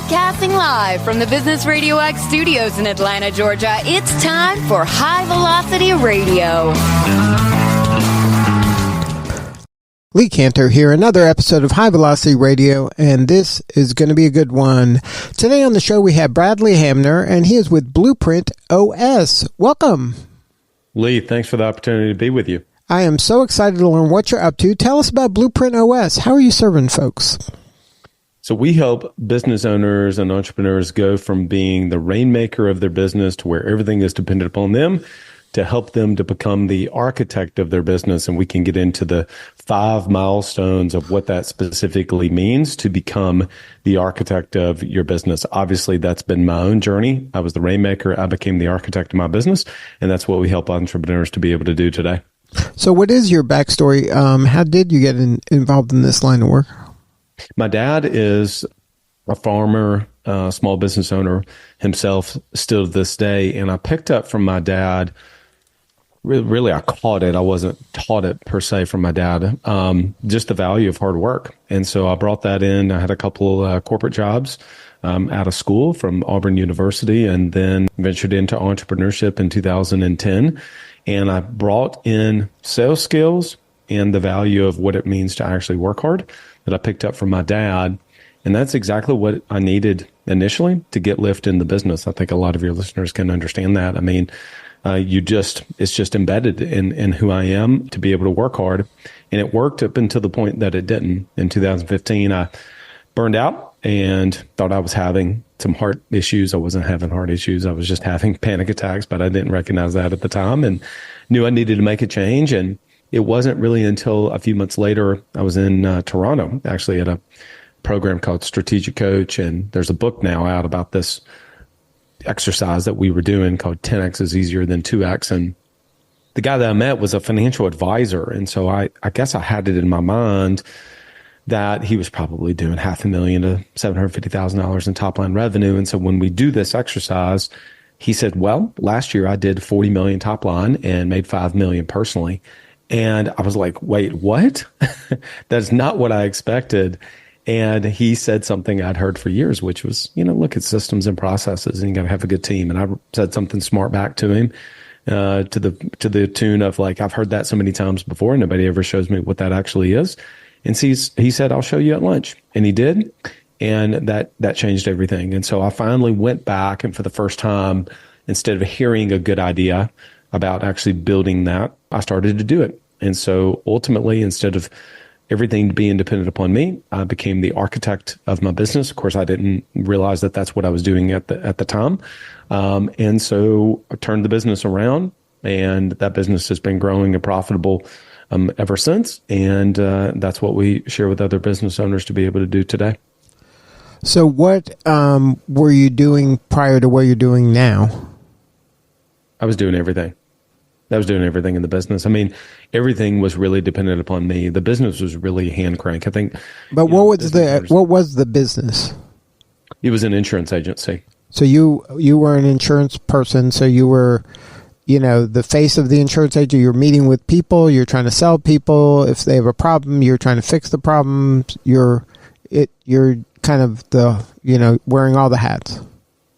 Broadcasting live from the Business RadioX studios in Atlanta, Georgia, it's time for High Velocity Radio. Lee Cantor here, another episode of High Velocity Radio, and this is going to be a good one. Today on the show we have Bradley Hamner, and he is with BlueprintOS. Welcome. Lee, thanks for the opportunity to be with you. I am so excited to learn what you're up to. Tell us about BlueprintOS. How are you serving folks? So we help business owners and entrepreneurs go from being the rainmaker of their business to where everything is dependent upon them to help them to become the architect of their business. And we can get into the 5 milestones of what that specifically means to become the architect of your business. Obviously, that's been my own journey. I was the rainmaker. I became the architect of my business. And that's what we help entrepreneurs to be able to do today. So what is your backstory? How did you get involved in this line of work? My dad is a farmer, small business owner himself still to this day. And I picked up from my dad, really I caught it. I wasn't taught it per se from my dad, just the value of hard work. And so I brought that in. I had a couple corporate jobs out of school from Auburn University and then ventured into entrepreneurship in 2010. And I brought in sales skills and the value of what it means to actually work hard that I picked up from my dad. And that's exactly what I needed initially to get lift in the business. I think a lot of your listeners can understand that. I mean, it's just embedded in who I am to be able to work hard. And it worked up until the point that it didn't. In 2015, I burned out and thought I was having some heart issues. I wasn't having heart issues. I was just having panic attacks, but I didn't recognize that at the time and knew I needed to make a change. And it wasn't really until a few months later, I was in Toronto, actually at a program called Strategic Coach. And there's a book now out about this exercise that we were doing called 10X is easier than 2X. And the guy that I met was a financial advisor. And so I guess I had it in my mind that he was probably doing $500,000 to $750,000 in top line revenue. And so when we do this exercise, he said, well, last year I did 40 million top line and made 5 million personally. And I was like, wait, what? That's not what I expected. And he said something I'd heard for years, which was, look at systems and processes and you got to have a good team. And I said something smart back to him, to the tune of like, I've heard that so many times before. Nobody ever shows me what that actually is. And he said, I'll show you at lunch. And he did. And that changed everything. And so I finally went back and for the first time, instead of hearing a good idea about actually building that, I started to do it. And so ultimately, instead of everything being dependent upon me, I became the architect of my business. Of course, I didn't realize that that's what I was doing at the time. And so I turned the business around and that business has been growing and profitable ever since. And that's what we share with other business owners to be able to do today. So what were you doing prior to what you're doing now? I was doing everything. I was doing everything in the business. I mean, everything was really dependent upon me. The business was really hand crank. I think. But what was the business? It was an insurance agency. So you were an insurance person. So you were, the face of the insurance agent. You're meeting with people. You're trying to sell people. If they have a problem, you're trying to fix the problem. You're kind of wearing all the hats.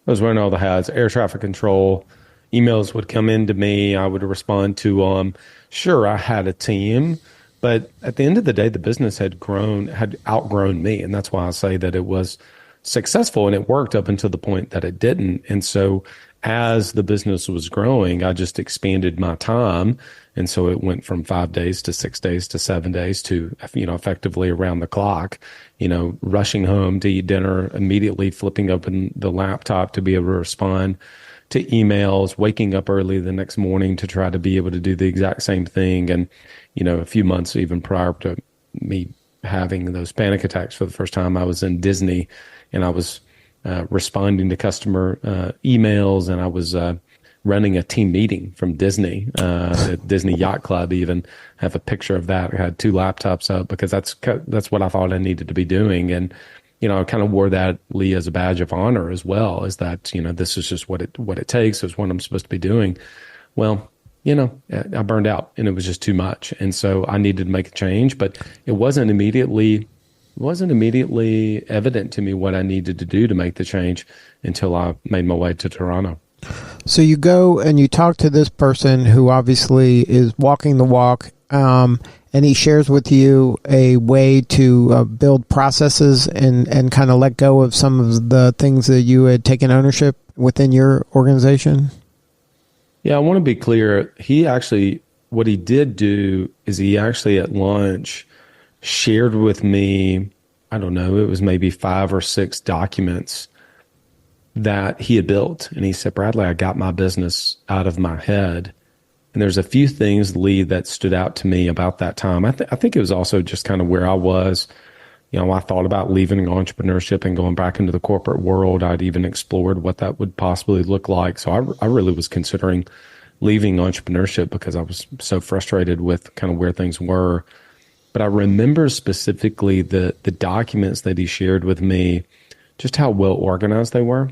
I was wearing all the hats. Air traffic control. Emails would come into me. I would respond to sure, I had a team, but at the end of the day, the business had outgrown me. And that's why I say that it was successful and it worked up until the point that it didn't. And so as the business was growing, I just expanded my time. And so it went from 5 days to 6 days to 7 days to, effectively around the clock, rushing home to eat dinner, immediately flipping open the laptop to be able to respond to emails, waking up early the next morning to try to be able to do the exact same thing. And, a few months even prior to me having those panic attacks for the first time, I was in Disney and I was responding to customer emails and I was running a team meeting from Disney, the Disney Yacht Club. Even have a picture of that. I had 2 laptops up because that's what I thought I needed to be doing. And I kind of wore that, Lee, as a badge of honor as well, is that, this is just what it takes, is what I'm supposed to be doing. Well, I burned out and it was just too much. And so I needed to make a change, but it wasn't immediately immediately evident to me what I needed to do to make the change until I made my way to Toronto. So you go and you talk to this person who obviously is walking the walk, and he shares with you a way to build processes and kind of let go of some of the things that you had taken ownership within your organization. Yeah, I want to be clear. What he did do is he actually at lunch shared with me, I don't know, it was maybe 5 or 6 documents that he had built. And he said, Bradley, I got my business out of my head. And there's a few things, Lee, that stood out to me about that time. I think it was also just kind of where I was. I thought about leaving entrepreneurship and going back into the corporate world. I'd even explored what that would possibly look like. So I really was considering leaving entrepreneurship because I was so frustrated with kind of where things were. But I remember specifically the documents that he shared with me, just how well organized they were,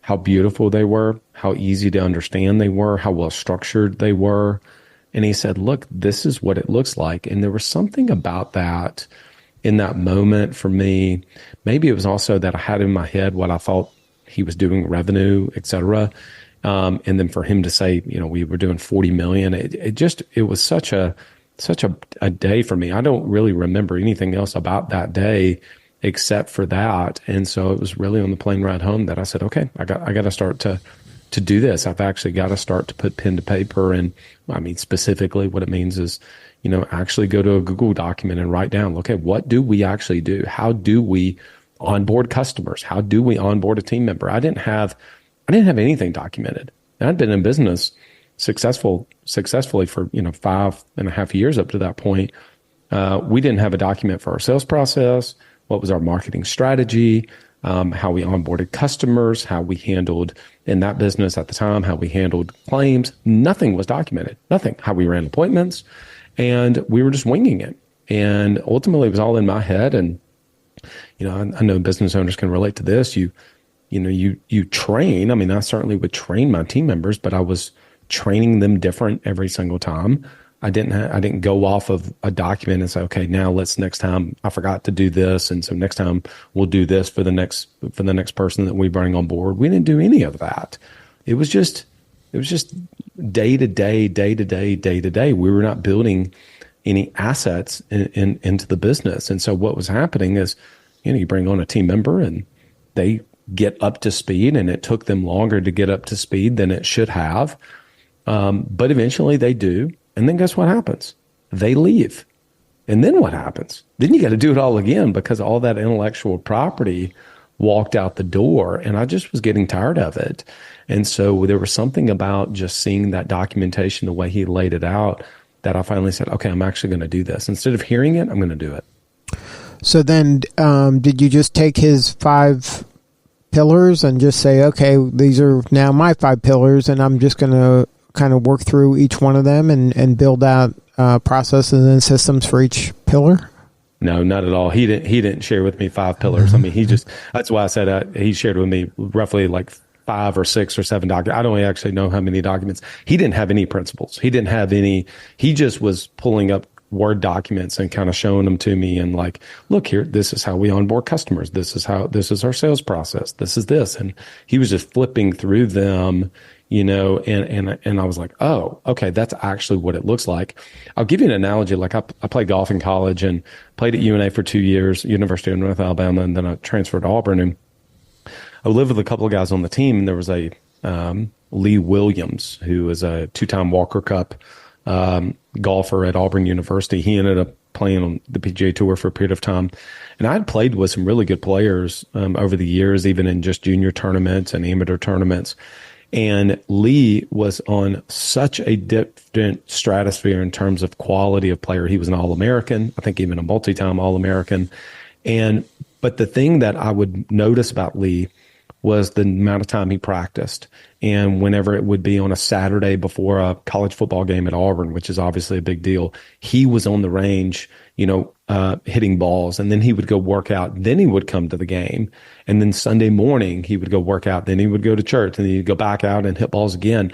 how beautiful they were, how easy to understand they were, how well structured they were. And he said, look, this is what it looks like. And there was something about that in that moment for me. Maybe it was also that I had in my head what I thought he was doing, revenue, et cetera. And then for him to say, we were doing 40 million, it was such a day for me. I don't really remember anything else about that day except for that. And so it was really on the plane ride home that I said, okay, I got to start to do this. I've actually got to start to put pen to paper. And I mean, specifically what it means is, actually go to a Google document and write down, okay, what do we actually do? How do we onboard customers? How do we onboard a team member? I didn't have anything documented. I'd been in business successfully for, 5.5 years up to that point. We didn't have a document for our sales process. What was our marketing strategy, how we onboarded customers, how we handled in that business at the time, how we handled claims. Nothing was documented, nothing. How we ran appointments, and we were just winging it. And ultimately, it was all in my head. And, I know business owners can relate to this. You train. I mean, I certainly would train my team members, but I was training them different every single time. I didn't go off of a document and say, okay, now next time I forgot to do this. And so next time we'll do this for the next person that we bring on board. We didn't do any of that. It was just day to day. We were not building any assets into the business. And so what was happening is, you bring on a team member and they get up to speed, and it took them longer to get up to speed than it should have. But eventually they do. And then guess what happens? They leave. And then what happens? Then you got to do it all again because all that intellectual property walked out the door, and I just was getting tired of it. And so there was something about just seeing that documentation, the way he laid it out, that I finally said, okay, I'm actually going to do this. Instead of hearing it, I'm going to do it. So then did you just take his 5 pillars and just say, okay, these are now my 5 pillars, and I'm just going to kind of work through each one of them and build out processes and systems for each pillar? No, not at all. He didn't share with me 5 pillars. I mean, that's why I said he shared with me roughly like 5 or 6 or 7 documents. I don't actually know how many documents. He didn't have any principles. He didn't have any. He just was pulling up Word documents and kind of showing them to me and like, look here, this is how we onboard customers. This is our sales process. This is this. And he was just flipping through them, and I was like, oh, okay, that's actually what it looks like. I'll give you an analogy. Like I played golf in college and played at UNA for 2 years, University of North Alabama, and then I transferred to Auburn. And I lived with a couple of guys on the team, and there was a Lee Williams, who was a 2-time Walker Cup golfer at Auburn University. He ended up playing on the PGA Tour for a period of time. And I'd played with some really good players over the years, even in just junior tournaments and amateur tournaments. And Lee was on such a different stratosphere in terms of quality of player. He was an All-American, I think even a multi-time All-American. But the thing that I would notice about Lee was the amount of time he practiced. And whenever it would be on a Saturday before a college football game at Auburn, which is obviously a big deal, he was on the range, hitting balls, and then he would go work out. Then he would come to the game. And then Sunday morning he would go work out. Then he would go to church, and then he'd go back out and hit balls again.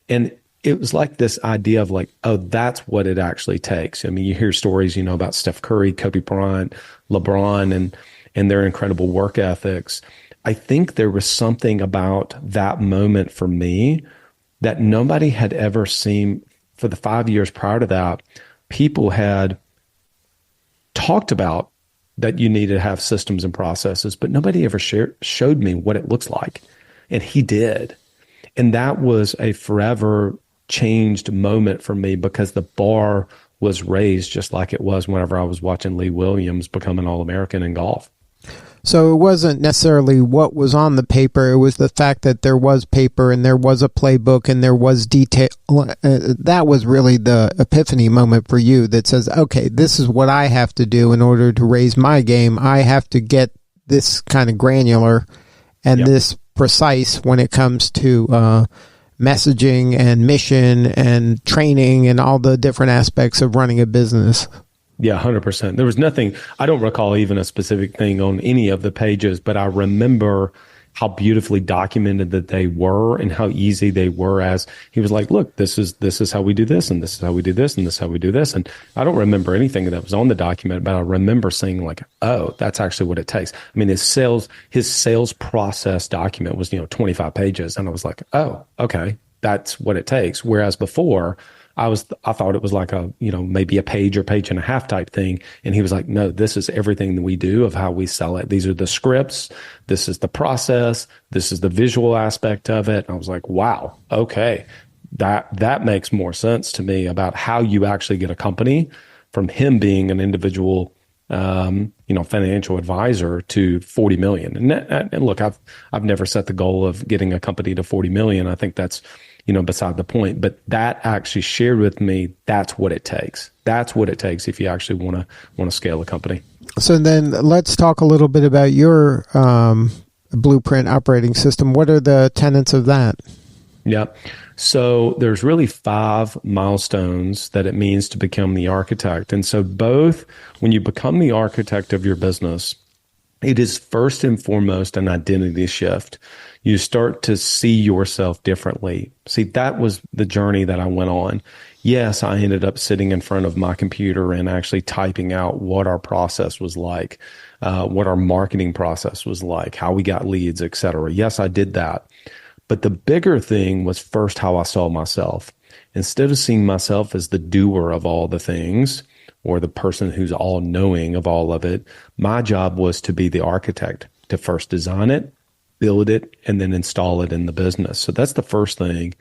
And it was like this idea of like, oh, that's what it actually takes. I mean, you hear stories, about Steph Curry, Kobe Bryant, LeBron, and their incredible work ethics. I think there was something about that moment for me that nobody had ever seen. For the 5 years prior to that, people had talked about that you needed to have systems and processes, but nobody ever showed me what it looks like. And he did. And that was a forever changed moment for me, because the bar was raised just like it was whenever I was watching Lee Williams become an All-American in golf. So it wasn't necessarily what was on the paper. It was the fact that there was paper and there was a playbook and there was detail. That was really the epiphany moment for you that says, okay, this is what I have to do in order to raise my game. I have to get this kind of granular and this precise when it comes to messaging and mission and training and all the different aspects of running a business. Yeah, 100%. There was nothing, I don't recall even a specific thing on any of the pages, but I remember how beautifully documented that they were and how easy they were, as he was like, look, this is how we do this, and this is how we do this, and this is how we do this. And I don't remember anything that was on the document, but I remember saying like, oh, that's actually what it takes. I mean, his sales process document was, 25 pages. And I was like, oh, okay, that's what it takes. Whereas before, I thought it was like a, maybe a page or page and a half type thing. And he was like, no, this is everything that we do of how we sell it. These are the scripts. This is the process. This is the visual aspect of it. And I was like, wow, okay. That makes more sense to me about how you actually get a company from him being an individual, financial advisor to 40 million. And look, I've never set the goal of getting a company to 40 million. I think that's, beside the point, but that actually shared with me, that's what it takes. That's what it takes if you actually want to scale a company. So then let's talk a little bit about your Blueprint operating system. What are the tenets of that? Yeah. So there's really 5 milestones that it means to become the architect. And so both when you become the architect of your business, it is first and foremost an identity shift. You start to see yourself differently. See, that was the journey that I went on. Yes, I ended up sitting in front of my computer and actually typing out what our process was like, what our marketing process was like, how we got leads, et cetera. Yes, I did that. But the bigger thing was first how I saw myself. Instead of seeing myself as the doer of all the things, or the person who's all knowing of all of it, my job was to be the architect, to first design it, build it, and then install it in the business. So that's the first thing,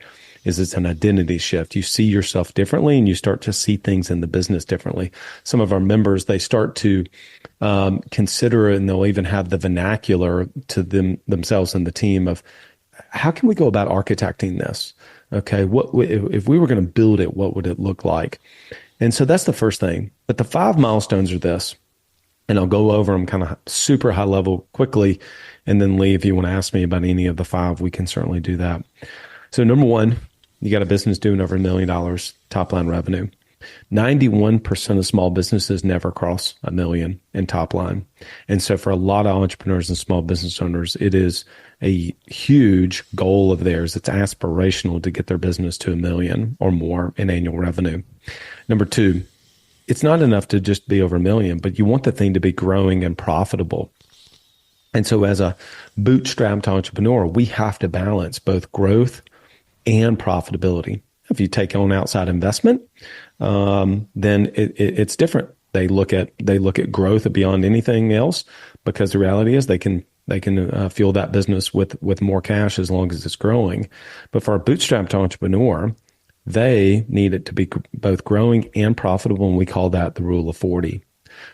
is it's an identity shift. You see yourself differently and you start to see things in the business differently. Some of our members, they start to consider it, and they'll even have the vernacular to themselves and the team of, how can we go about architecting this? Okay, what if we were going to build it, what would it look like? And so that's the first thing. But the 5 milestones are this, and I'll go over them kind of super high level quickly. And then Lee, if you want to ask me about any of the 5, we can certainly do that. So number 1, you got a business doing over $1 million top line revenue. 91% of small businesses never cross $1 million in top line. And so for a lot of entrepreneurs and small business owners, it is a huge goal of theirs. It's aspirational to get their business to $1 million or more in annual revenue. Number 2, it's not enough to just be over $1 million, but you want the thing to be growing and profitable. And so as a bootstrapped entrepreneur, we have to balance both growth and profitability. If you take on outside investment, then it's different. They look at growth beyond anything else, because the reality is they can fuel that business with more cash as long as it's growing. But for a bootstrapped entrepreneur, they need it to be both growing and profitable, and we call that the rule of 40.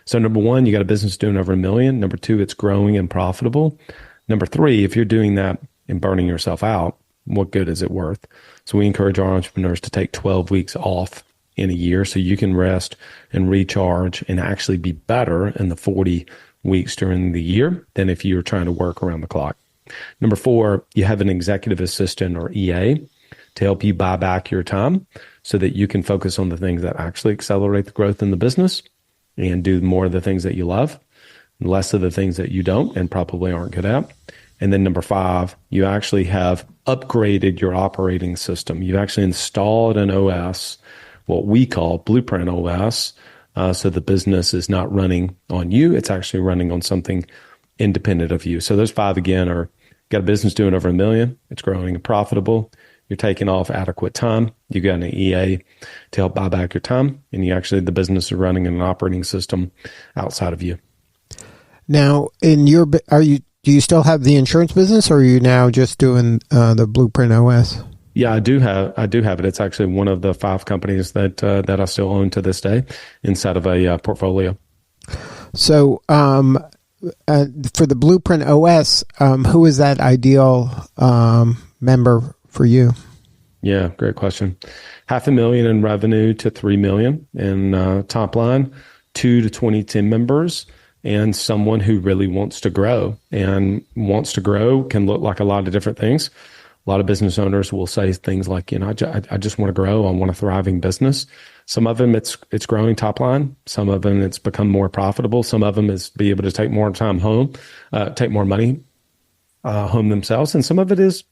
So number 1, you got a business doing over $1 million. Number 2, it's growing and profitable. Number 3, if you're doing that and burning yourself out, what good is it worth? So we encourage our entrepreneurs to take 12 weeks off in a year so you can rest and recharge and actually be better in the 40 weeks during the year than if you're trying to work around the clock. Number 4, you have an executive assistant or EA to help you buy back your time so that you can focus on the things that actually accelerate the growth in the business and do more of the things that you love, less of the things that you don't and probably aren't good at. And then number 5, you actually have upgraded your operating system. You've actually installed an OS, what we call BlueprintOS. So the business is not running on you. It's actually running on something independent of you. So those 5 again are, got a business doing over $1 million. It's growing and profitable. You're taking off adequate time. You got an EA to help buy back your time. And you actually, the business is running in an operating system outside of you. Now, do you still have the insurance business, or are you now just doing the Blueprint OS? Yeah, I do have it. It's actually one of the 5 companies that I still own to this day inside of a portfolio. So, for the Blueprint OS, who is that ideal member for you? Yeah, great question. $500,000 in revenue to $3 million in top line, 2 to 20 team members, and someone who really wants to grow. And wants to grow can look like a lot of different things. A lot of business owners will say things like, I just want to grow. I want a thriving business. Some of them, it's growing top line. Some of them, it's become more profitable. Some of them is be able to take more time home, take more money home themselves. And some of it is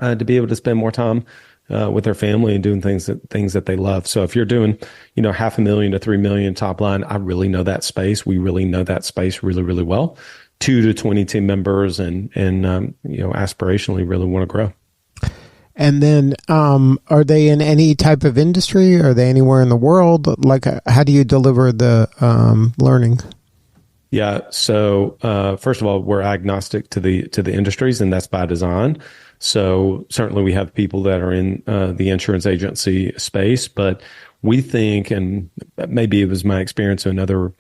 to be able to spend more time with their family and doing things that they love. So if you're doing, $500,000 to $3 million top line, I really know that space. We really know that space really, really well. 2 to 20 team members and aspirationally really want to grow. And then, are they in any type of industry? Are they anywhere in the world? Like, how do you deliver the learning? Yeah. So first of all, we're agnostic to the industries, and that's by design. So certainly we have people that are in the insurance agency space, but we think, and maybe it was my experience in other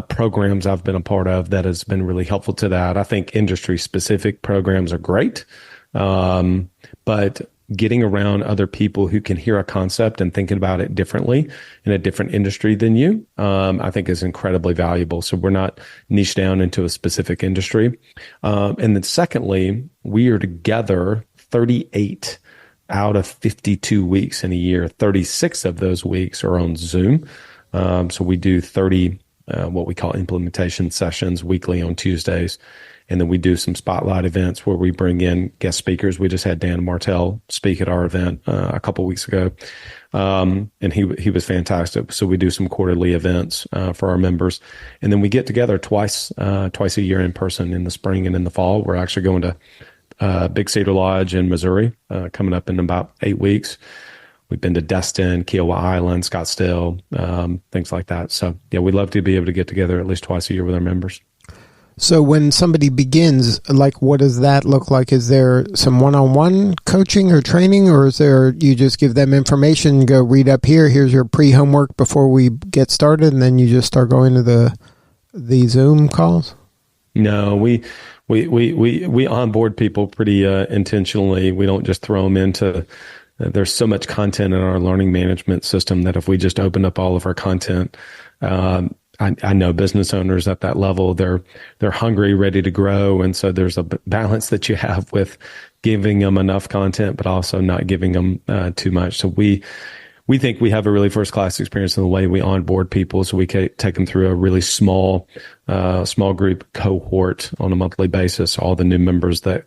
programs I've been a part of that has been really helpful to that. I think industry specific programs are great. But getting around other people who can hear a concept and thinking about it differently in a different industry than you, I think is incredibly valuable. So we're not niche down into a specific industry. And then secondly, we are together 38 out of 52 weeks in a year. 36 of those weeks are on Zoom. So we do 30, what we call implementation sessions weekly on Tuesdays. And then we do some spotlight events where we bring in guest speakers. We just had Dan Martell speak at our event a couple of weeks ago, and he was fantastic. So we do some quarterly events for our members, and then we get together twice a year in person in the spring and in the fall. We're actually going to Big Cedar Lodge in Missouri coming up in about 8 weeks. We've been to Destin, Kiowa Island, Scottsdale, things like that. So yeah, we'd love to be able to get together at least twice a year with our members. So when somebody begins, like, what does that look like? Is there some one-on-one coaching or training, or is there, you just give them information, go read up here, here's your pre-homework before we get started, and then you just start going to the Zoom calls? No, we onboard people pretty intentionally. We don't just throw them into, there's so much content in our learning management system that if we just open up all of our content, I know business owners at that level, they're hungry, ready to grow. And so there's a balance that you have with giving them enough content, but also not giving them too much. So we think we have a really first class experience in the way we onboard people. So we can take them through a really small group cohort on a monthly basis. All the new members that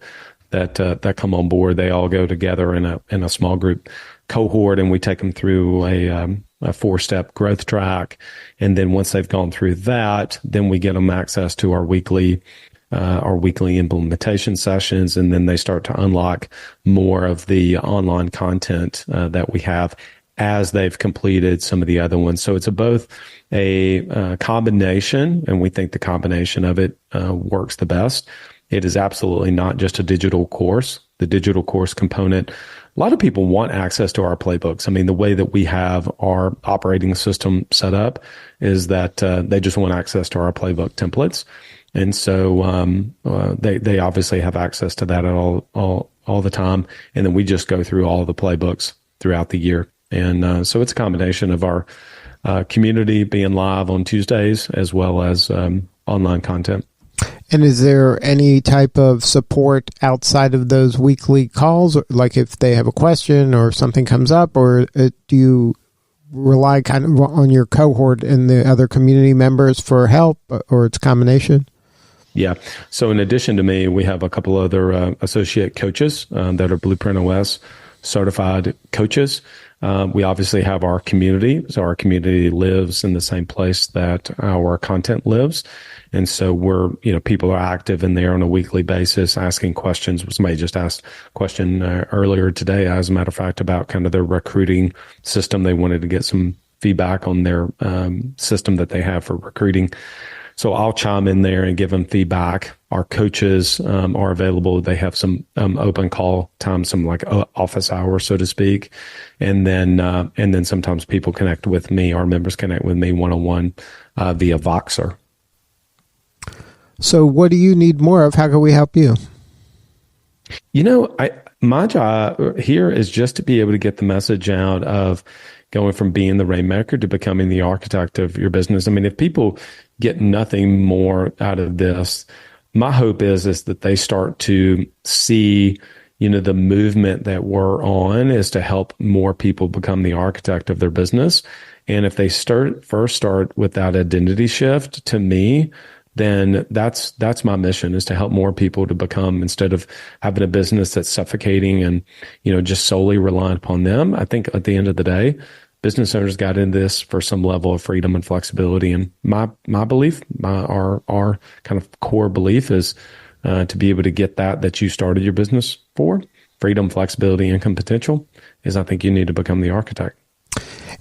come on board, they all go together in a small group cohort, and we take them through a 4-step growth track. And then once they've gone through that, then we get them access to our weekly implementation sessions. And then they start to unlock more of the online content that we have as they've completed some of the other ones. So it's both a combination, and we think the combination of it works the best. It is absolutely not just a digital course. The digital course component, a lot of people want access to our playbooks. I mean, the way that we have our operating system set up is that they just want access to our playbook templates. And so they obviously have access to that at all the time. And then we just go through all the playbooks throughout the year. And so it's a combination of our community being live on Tuesdays as well as online content. And is there any type of support outside of those weekly calls, like if they have a question or something comes up, or do you rely kind of on your cohort and the other community members for help, or it's a combination? Yeah. So in addition to me, we have a couple other associate coaches that are BlueprintOS certified coaches. We obviously have our community. So our community lives in the same place that our content lives. And so people are active in there on a weekly basis, asking questions. Somebody just asked a question earlier today, as a matter of fact, about kind of their recruiting system. They wanted to get some feedback on their system that they have for recruiting. So I'll chime in there and give them feedback. Our coaches are available. They have some open call time, some like office hours, so to speak. And then sometimes people connect with me. Our members connect with me one-on-one via Voxer. So what do you need more of? How can we help you? My job here is just to be able to get the message out of going from being the Rainmaker to becoming the architect of your business. I mean, if people get nothing more out of this, my hope is that they start to see, the movement that we're on is to help more people become the architect of their business. And if they first start with that identity shift to me, then that's my mission, is to help more people to become, instead of having a business that's suffocating and, just solely reliant upon them. I think at the end of the day, business owners got into this for some level of freedom and flexibility. And my belief, our kind of core belief is to be able to get that you started your business for, freedom, flexibility, income potential, is I think you need to become the architect.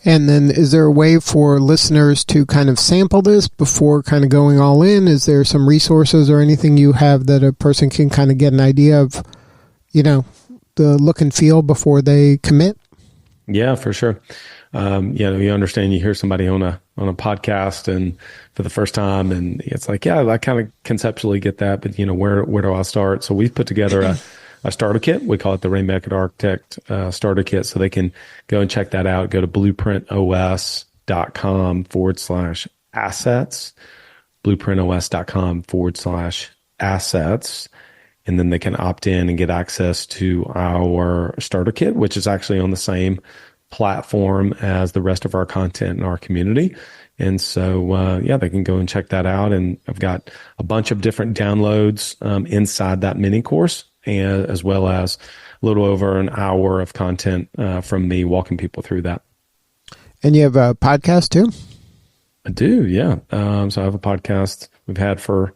And then is there a way for listeners to kind of sample this before kind of going all in? Is there some resources or anything you have that a person can kind of get an idea of, the look and feel before they commit? Yeah, for sure. You understand, you hear somebody on a podcast and for the first time, and it's like, yeah, I kind of conceptually get that, but where do I start? So we've put together a starter kit. We call it the Rainmaker Architect starter kit. So they can go and check that out. Go to BlueprintOS.com/assets, BlueprintOS.com/assets. And then they can opt in and get access to our starter kit, which is actually on the same platform as the rest of our content in our community. And so, they can go and check that out. And I've got a bunch of different downloads inside that mini course, and as well as a little over an hour of content from me walking people through that. And you have a podcast too? I do, yeah. So I have a podcast we've had for,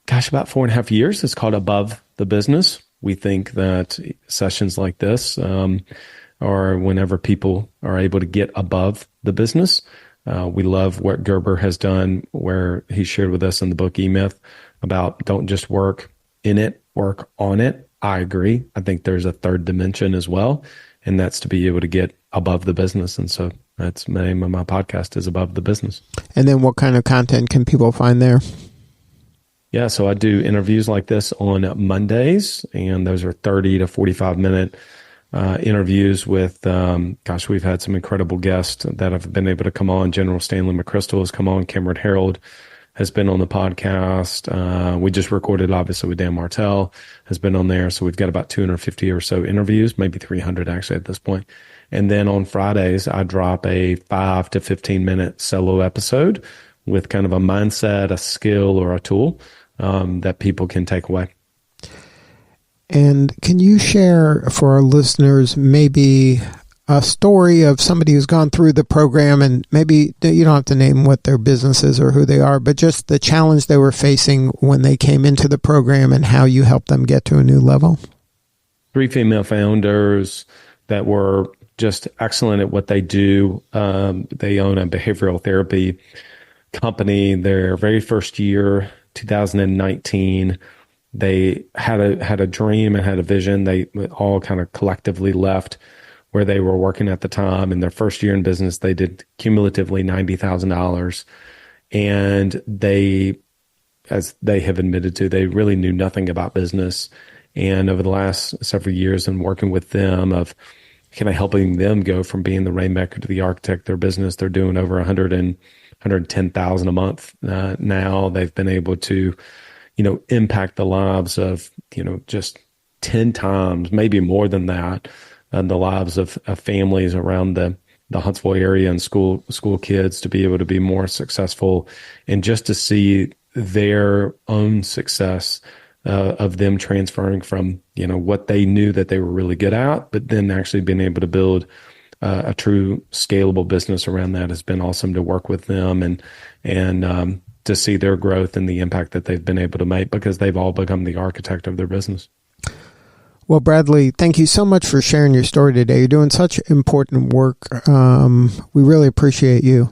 about 4.5 years. It's called Above the Business. We think that sessions like this are whenever people are able to get above the business. We love what Gerber has done, where he shared with us in the book E-Myth about don't just work in it, work on it. I agree. I think there's a third dimension as well, and that's to be able to get above the business. And so that's the name of my podcast, is Above the Business. And then what kind of content can people find there? Yeah, so I do interviews like this on Mondays, and those are 30 to 45-minute interviews with, we've had some incredible guests that have been able to come on. General Stanley McChrystal has come on. Cameron Harold has been on the podcast. We just recorded, obviously, with Dan Martell, has been on there. So we've got about 250 or so interviews, maybe 300 actually at this point. And then on Fridays, I drop a 5 to 15-minute solo episode with kind of a mindset, a skill, or a tool that people can take away. And can you share for our listeners maybe a story of somebody who's gone through the program, and maybe you don't have to name what their business is or who they are, but just the challenge they were facing when they came into the program and how you helped them get to a new level? 3 female founders that were just excellent at what they do. They own a behavioral therapy company. Their very first year, 2019, they had a dream and had a vision. They all kind of collectively left where they were working at the time. In their first year in business, they did cumulatively $90,000. And they, as they have admitted to, they really knew nothing about business. And over the last several years and working with them of kind of helping them go from being the Rainmaker to the architect of their business, they're doing over 110,000 a month. Now they've been able to, impact the lives of, just 10 times, maybe more than that, the lives of families around the Huntsville area and school kids to be able to be more successful, and just to see their own success of them transferring from, what they knew that they were really good at, but then actually being able to build a true scalable business around that has been awesome to work with them and to see their growth and the impact that they've been able to make, because they've all become the architect of their business. Well, Bradley, thank you so much for sharing your story today. You're doing such important work. We really appreciate you.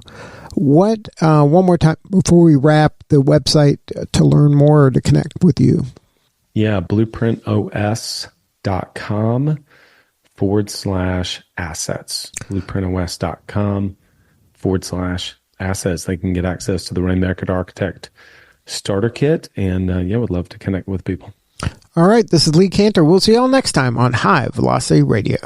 What, one more time before we wrap, the website to learn more or to connect with you? Yeah, BlueprintOS.com/assets. BlueprintOS.com/assets. They can get access to the Rainmaker Architect Starter Kit, and would love to connect with people. All right, this is Lee Cantor. We'll see you all next time on High Velocity Radio.